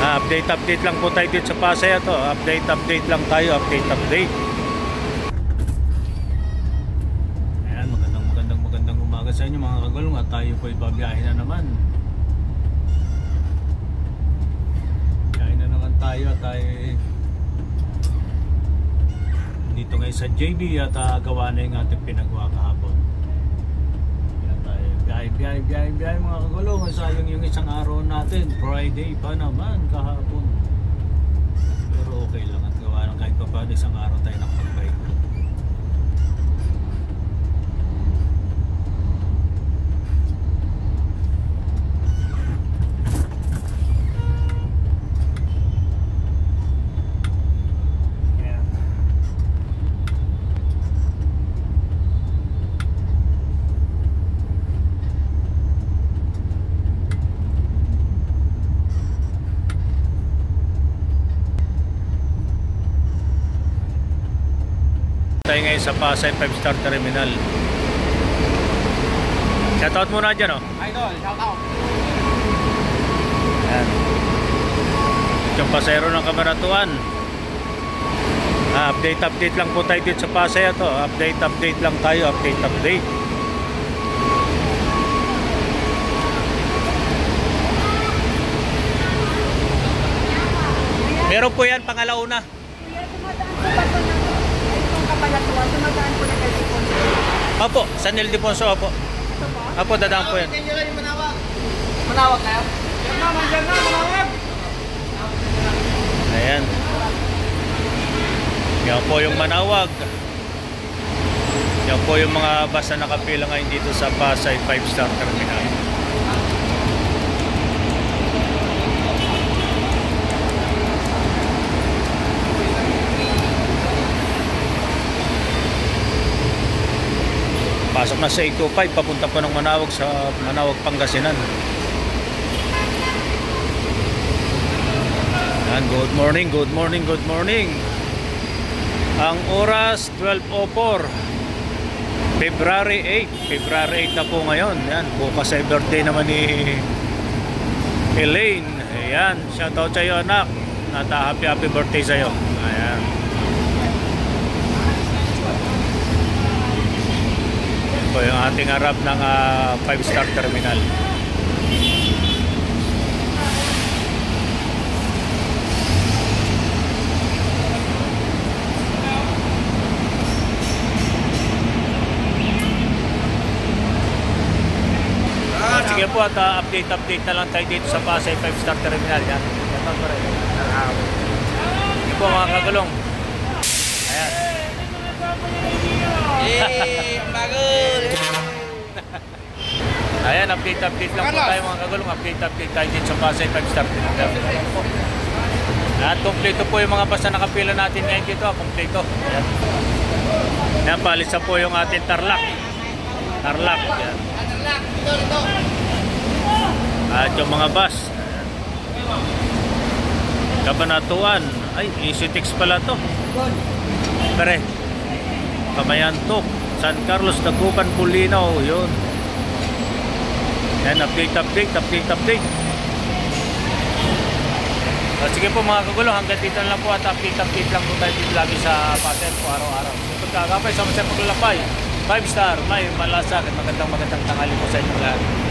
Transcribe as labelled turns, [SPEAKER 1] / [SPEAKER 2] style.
[SPEAKER 1] Update lang po tayo dito sa Pasay to. Update lang tayo, update. Ayan, magandang umaga sa inyo mga kagulong at tayo po ibabiyahe na naman. Biyahe na naman tayo at tayo dito ngayon sa JB at gawa na yung ating pinagawa kahapon. Biyahe mga kagulong. Sayang yung isang araw natin, Friday pa naman kahapon, pero okay lang at gawa ng kahit pa paano isang araw tayo nakapag-bike. Tayo ngayon sa Pasay 5-star terminal. Shoutout muna dyan, oh.
[SPEAKER 2] Idol, shoutout.
[SPEAKER 1] Ayan. Yung pasayro ng Camaratuan. Update lang po tayo dito sa Pasay to. Update lang tayo, update. Meron po yan pangalauna.
[SPEAKER 3] Dumadaan po na kay Ildefonso.
[SPEAKER 1] Opo, San Ildefonso, opo. Opo, dadaan po yan.
[SPEAKER 2] Manawag kayo? Diyan na, manawag!
[SPEAKER 1] Ayan. Yan po yung Manawag. Yan po yung mga bus na nakapila ngayon dito sa Pasay 5-star terminal. Pasok na sa 825, papunta pa ng Manawag sa Manawag, Pangasinan. And good morning. Ang oras 12:04, February 8 na po ngayon. Yan, bukas ay birthday naman ni Elaine. Ayan, shoutout sa iyo anak. Happy birthday sa iyo. Ayan. Ito yung ating harap ng 5-star terminal. Sige po at update na lang tayo dito sa Pasay 5-star terminal. Yan. Sige po mga kagulong. Ayan.
[SPEAKER 2] Bagol!
[SPEAKER 1] Ayan, update lang po tayo mga kagulong. Update tayo dito sa Pasay 5-star terminal. At kompleto po yung mga bus na nakapila natin ngayon dito. Kompleto. Ayan. Ayan, palisa po yung ating Tarlac. Ayan. At yung mga bus Cabanatuan, ay EasyTex pala to. Pare Camayantok, San Carlos, Dagupan, Bulinaw, yun. Yan, update. Sige po mga kagulong, hanggang dito lang po at update lang po tayo dito lagi sa Pasay po araw-araw. So pagkakapay, sama sa paglalakbay 5-star, may malasag at magandang tanghali po sa inyo lahat.